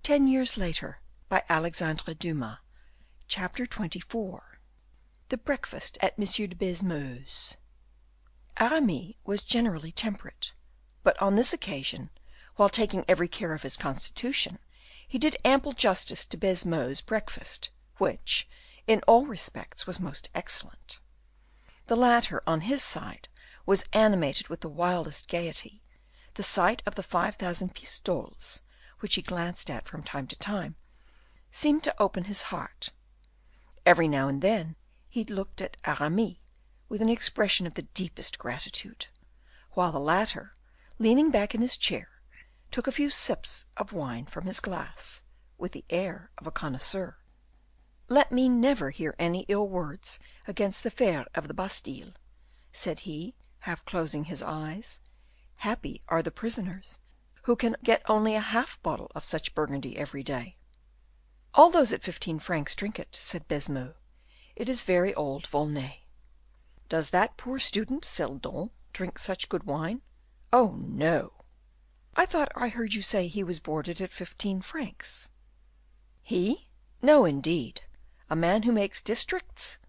10 Years Later, by Alexandre Dumas. Chapter 24. The Breakfast at M. de Baisemeaux's. Aramis was generally temperate, but on this occasion, while taking every care of his constitution, he did ample justice to Baisemeaux's breakfast, which, in all respects, was most excellent. The latter, on his side, was animated with the wildest gaiety. The sight of the 5,000 pistoles, which he glanced at from time to time, seemed to open his heart. Every now and then he looked at Aramis with an expression of the deepest gratitude, while the latter, leaning back in his chair, took a few sips of wine from his glass, with the air of a connoisseur. "Let me never hear any ill words against the fare of the Bastile," said he, half closing his eyes. "Happy are the prisoners who can get only a half bottle of such Burgundy every day." "All those at 15 francs drink it," said Baisemeaux. "It is very old Volnay." "Does that poor student Seldon drink such good wine?" "Oh, no!" "I thought I heard you say he was boarded at 15 francs." "He? No, indeed. A man who makes districts,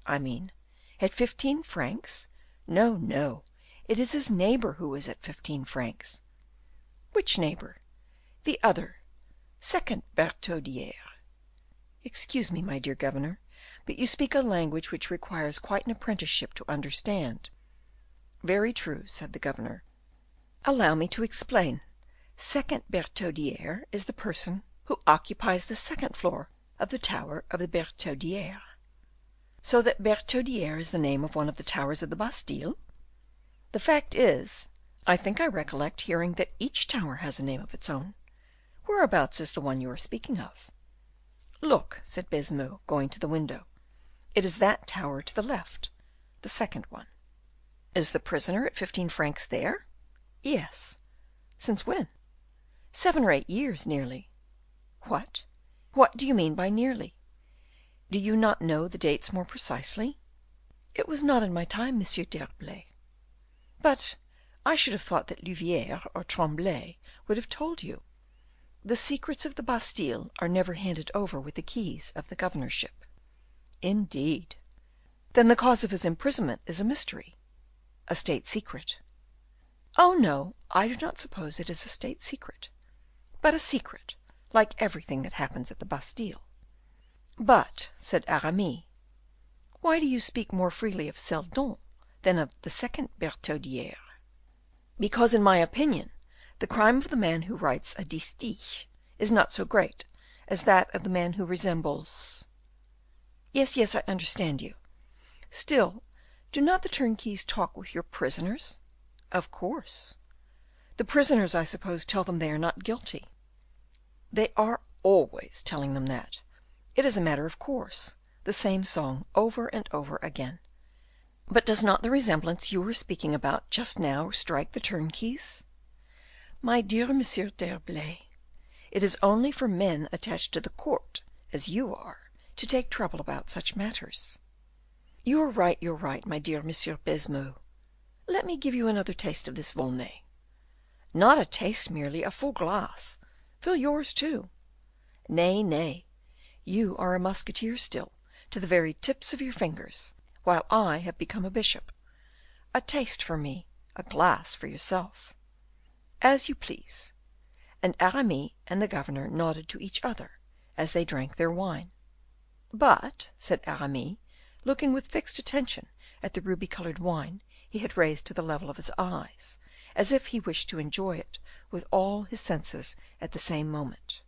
I mean, at 15 francs? No, no. It is his neighbor who is at 15 francs." "Which neighbor?" "The other, second Bertaudiere." "Excuse me, my dear governor, but you speak a language which requires quite an apprenticeship to understand." "Very true," said the governor. "Allow me to explain. Second Bertaudiere is the person who occupies the second floor of the tower of the Bertaudiere." "So that Bertaudiere is the name of one of the towers of the Bastile?" "The fact is, I think I recollect hearing that each tower has a name of its own. Whereabouts is the one you are speaking of?" "Look," said Baisemeaux, going to the window. "It is that tower to the left, the second one." "Is the prisoner at 15 francs there?" "Yes." "Since when?" "7 or 8 years, nearly." "What? What do you mean by nearly? Do you not know the dates more precisely?" "It was not in my time, Monsieur d'Herblay." "But I should have thought that Louviere or Tremblay would have told you. The secrets of the Bastile are never handed over with the keys of the governorship." "Indeed! Then the cause of his imprisonment is a mystery, a state secret." "Oh, no, I do not suppose it is a state secret, but a secret, like everything that happens at the Bastile." "But," said Aramis, "why do you speak more freely of Seldon than of the second Bertaudiere?" "Because, in my opinion, the crime of the man who writes a distich is not so great as that of the man who resembles—" "Yes, yes, I understand you. Still, do not the turnkeys talk with your prisoners?" "Of course." "The prisoners, I suppose, tell them they are not guilty?" "They are always telling them that. It is a matter of course, the same song over and over again." "But does not the resemblance you were speaking about just now strike the turnkeys?" "My dear Monsieur d'Herblay, it is only for men attached to the court, as you are, to take trouble about such matters." "You're right, my dear Monsieur Baisemeaux. Let me give you another taste of this Volnay." "Not a taste merely, a full glass. Fill yours too." "Nay, nay, you are a musketeer still, to the very tips of your fingers, while I have become a bishop. A taste for me, a glass for yourself." "As you please." And Aramis and the governor nodded to each other as they drank their wine. "But," said Aramis, looking with fixed attention at the ruby-colored wine he had raised to the level of his eyes, as if he wished to enjoy it with all his senses at the same moment,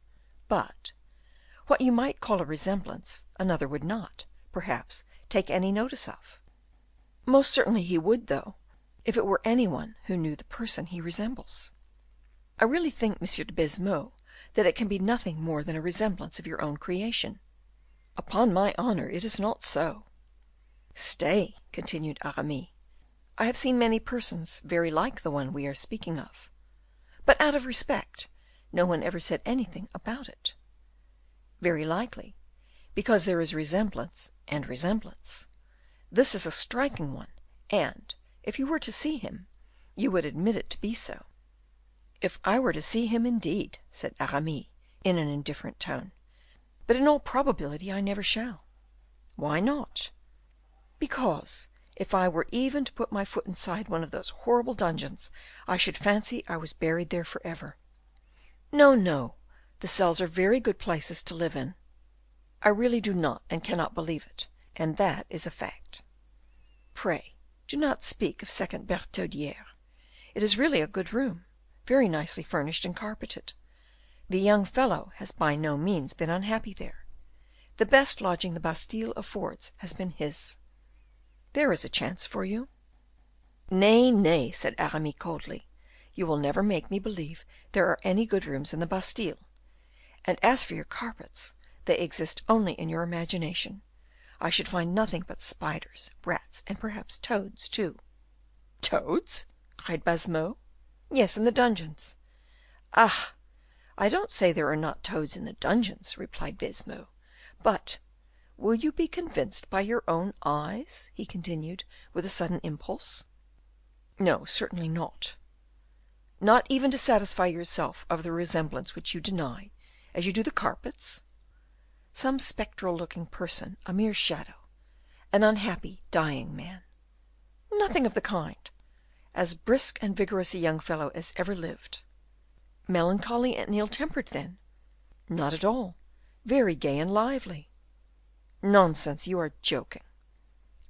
"but what you might call a resemblance, another would not, perhaps, take any notice of." "Most certainly he would, though, if it were any one who knew the person he resembles." "I really think, Monsieur de Baisemeaux, that it can be nothing more than a resemblance of your own creation." "Upon my honor, it is not so." "Stay," continued Aramis, "I have seen many persons very like the one we are speaking of, but out of respect, no one ever said anything about it." "Very likely, because there is resemblance and resemblance. This is a striking one, and, if you were to see him, you would admit it to be so." "If I were to see him, indeed," said Aramis, in an indifferent tone, "but in all probability I never shall." "Why not?" "Because, if I were even to put my foot inside one of those horrible dungeons, I should fancy I was buried there for ever. No, no, the cells are very good places to live in. I really do not and cannot believe it, and that is a fact." "Pray do not speak of second Bertaudiere. It is really a good room, very nicely furnished and carpeted. The young fellow has by no means been unhappy there. The best lodging the Bastile affords has been his. There is a chance for you." "Nay, nay," said Aramis, coldly, "you will never make me believe there are any good rooms in the Bastile. And as for your carpets, they exist only in your imagination. I should find nothing but spiders, rats, and perhaps toads too." "Toads?" cried Baisemeaux. "Yes, in the dungeons." "Ah! I don't say there are not toads in the dungeons," replied Baisemeaux, "but will you be convinced by your own eyes?" he continued, with a sudden impulse. "No, certainly not." "Not even to satisfy yourself of the resemblance which you deny, as you do the carpets? Some spectral looking person, a mere shadow, an unhappy, dying man." "Nothing of the kind. As brisk and vigorous a young fellow as ever lived." "Melancholy and ill tempered, then?" "Not at all. Very gay and lively." "Nonsense, you are joking."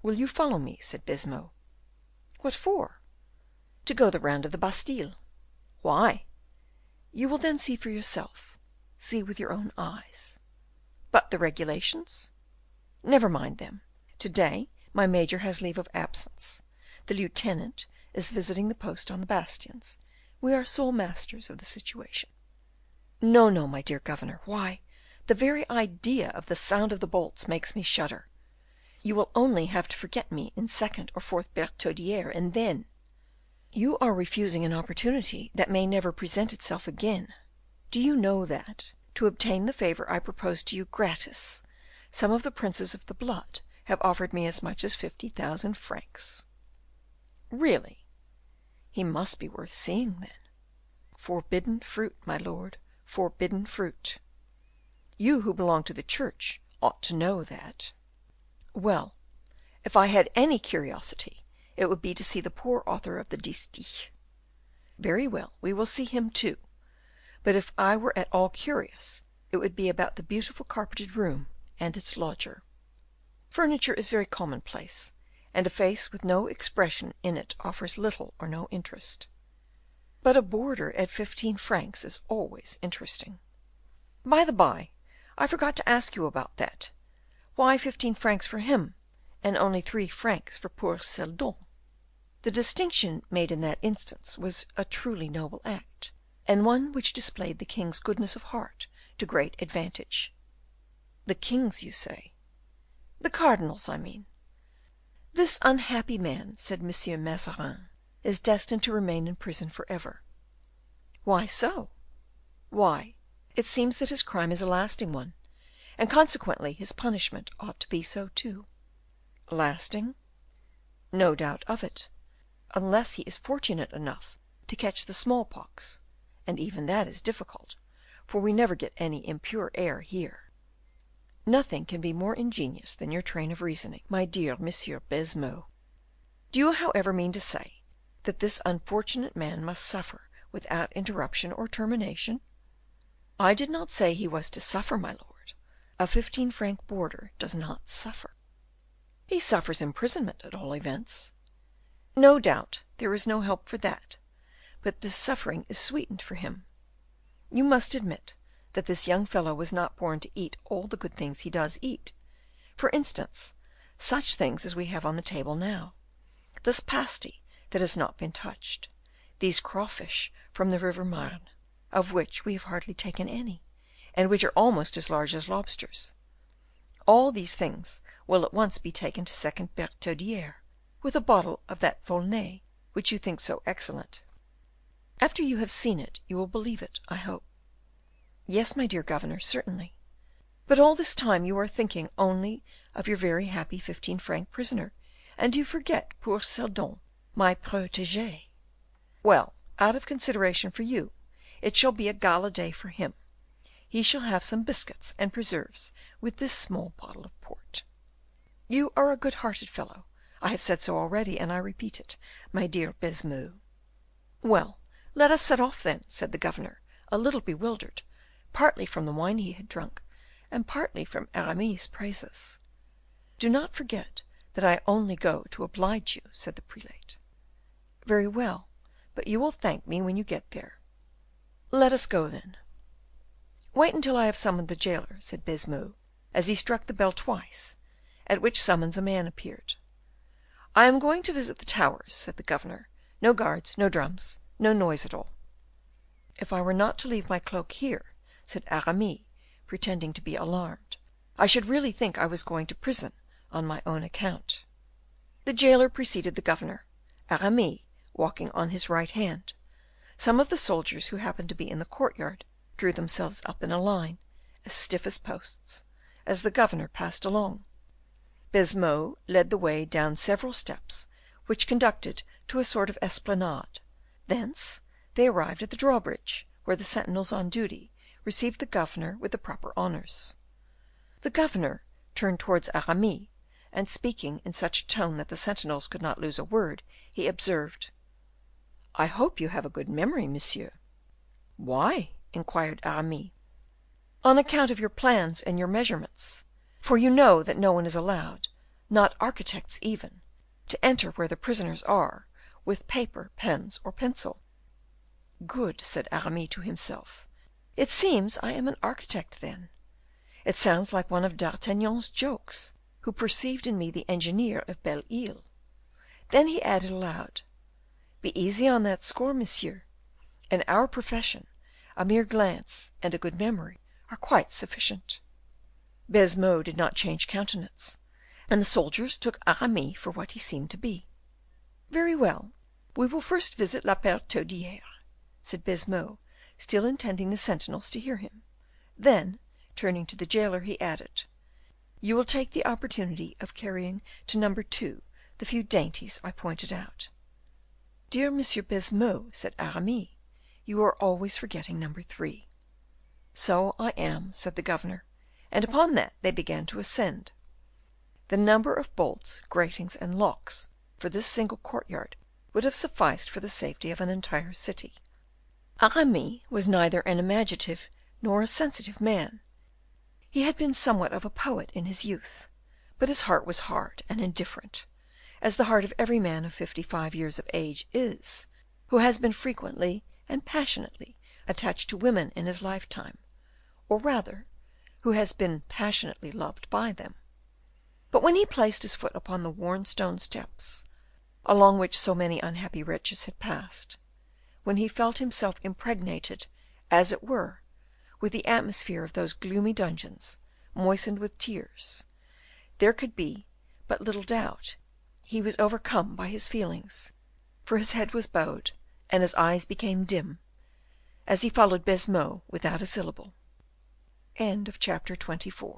"Will you follow me?" said Baisemeaux. "What for?" "To go the round of the Bastile." "Why?" "You will then see for yourself, see with your own eyes." "But the regulations?" "Never mind them. To day my major has leave of absence. The lieutenant is visiting the post on the bastions. We are sole masters of the situation." "No, no, my dear governor. Why, the very idea of the sound of the bolts makes me shudder. You will only have to forget me in second or fourth Bertaudiere, and then—" "You are refusing an opportunity that may never present itself again. Do you know that, to obtain the favor I propose to you gratis, some of the princes of the blood have offered me as much as 50,000 francs?" "Really?" "He must be worth seeing, then." "Forbidden fruit, my lord, forbidden fruit. You who belong to the church ought to know that." "Well, if I had any curiosity, it would be to see the poor author of the distich." "Very well, we will see him too. But if I were at all curious, it would be about the beautiful carpeted room and its lodger. Furniture is very commonplace, and a face with no expression in it offers little or no interest. But a boarder at 15 francs is always interesting. By the by, I forgot to ask you about that. Why 15 francs for him, and only 3 francs for poor Seldon?" The distinction made in that instance was a truly noble act, and one which displayed the king's goodness of heart to great advantage. "The king's, you say?" "The cardinal's, I mean. This unhappy man," said M. Mazarin, "is destined to remain in prison for ever." "Why so?" "Why, it seems that his crime is a lasting one, and consequently his punishment ought to be so too." "Lasting?" "No doubt of it, unless he is fortunate enough to catch the smallpox, and even that is difficult, for we never get any impure air here." "Nothing can be more ingenious than your train of reasoning, my dear Monsieur Baisemeaux. Do you, however, mean to say that this unfortunate man must suffer without interruption or termination?" "I did not say he was to suffer, my lord. A 15-franc boarder does not suffer." "He suffers imprisonment, at all events." "No doubt there is no help for that, but this suffering is sweetened for him. You must admit that this young fellow was not born to eat all the good things he does eat. For instance, such things as we have on the table now, this pasty that has not been touched, these crawfish from the river Marne, of which we have hardly taken any, and which are almost as large as lobsters. All these things will at once be taken to second Bertaudiere, with a bottle of that Volnay which you think so excellent. After you have seen it, you will believe it, I hope." "Yes, my dear governor, certainly. But all this time you are thinking only of your very happy 15-franc prisoner, and you forget poor Seldon, my protege." "Well, out of consideration for you, it shall be a gala day for him. he shall have some biscuits and preserves with this small bottle of port. You are a good-hearted fellow. I have said so already, and I repeat it, my dear Baisemeaux." "Well, let us set off then," said the governor, a little bewildered, partly from the wine he had drunk, and partly from Aramis's praises. "Do not forget that I only go to oblige you," said the prelate. "Very well, but you will thank me when you get there." "Let us go, then." "Wait until I have summoned the jailer," said Baisemeaux, as he struck the bell twice, at which summons a man appeared. "I am going to visit the towers," said the governor. "No guards, no drums, no noise at all." "If I were not to leave my cloak here," said Aramis, pretending to be alarmed, "I should really think I was going to prison on my own account." The jailer preceded the governor, Aramis walking on his right hand. Some of the soldiers who happened to be in the courtyard drew themselves up in a line, as stiff as posts, as the governor passed along. Baisemeaux led the way down several steps which conducted to a sort of esplanade; thence they arrived at the drawbridge, where the sentinels on duty received the governor with the proper honors. The governor turned towards Aramis, and speaking in such a tone that the sentinels could not lose a word, he observed, "I hope you have a good memory, monsieur." "Why?" inquired Aramis. "On account of your plans and your measurements; for you know that no one is allowed, not architects even, to enter where the prisoners are, with paper, pens, or pencil." "Good," said Aramis to himself. "It seems I am an architect, then. It sounds like one of D'Artagnan's jokes, who perceived in me the engineer of Belle Isle." Then he added aloud, "Be easy on that score, monsieur. In our profession, a mere glance and a good memory are quite sufficient." Baisemeaux did not change countenance, and the soldiers took Aramis for what he seemed to be. "Very well, we will first visit La Bertaudiere," said Baisemeaux, still intending the sentinels to hear him. Then, turning to the jailer, he added, "You will take the opportunity of carrying to number 2 the few dainties I pointed out." "Dear Monsieur Baisemeaux," said Aramis, "you are always forgetting number 3." "So I am," said the governor, and upon that they began to ascend. The number of bolts, gratings, and locks for this single courtyard would have sufficed for the safety of an entire city. Aramis was neither an imaginative nor a sensitive man. He had been somewhat of a poet in his youth, but his heart was hard and indifferent, as the heart of every man of 55 years of age is, who has been frequently and passionately attached to women in his lifetime, or rather, who has been passionately loved by them. But when he placed his foot upon the worn stone steps, along which so many unhappy wretches had passed, when he felt himself impregnated, as it were, with the atmosphere of those gloomy dungeons, moistened with tears, there could be but little doubt he was overcome by his feelings, for his head was bowed, and his eyes became dim, as he followed Baisemeaux without a syllable. Chapter 25.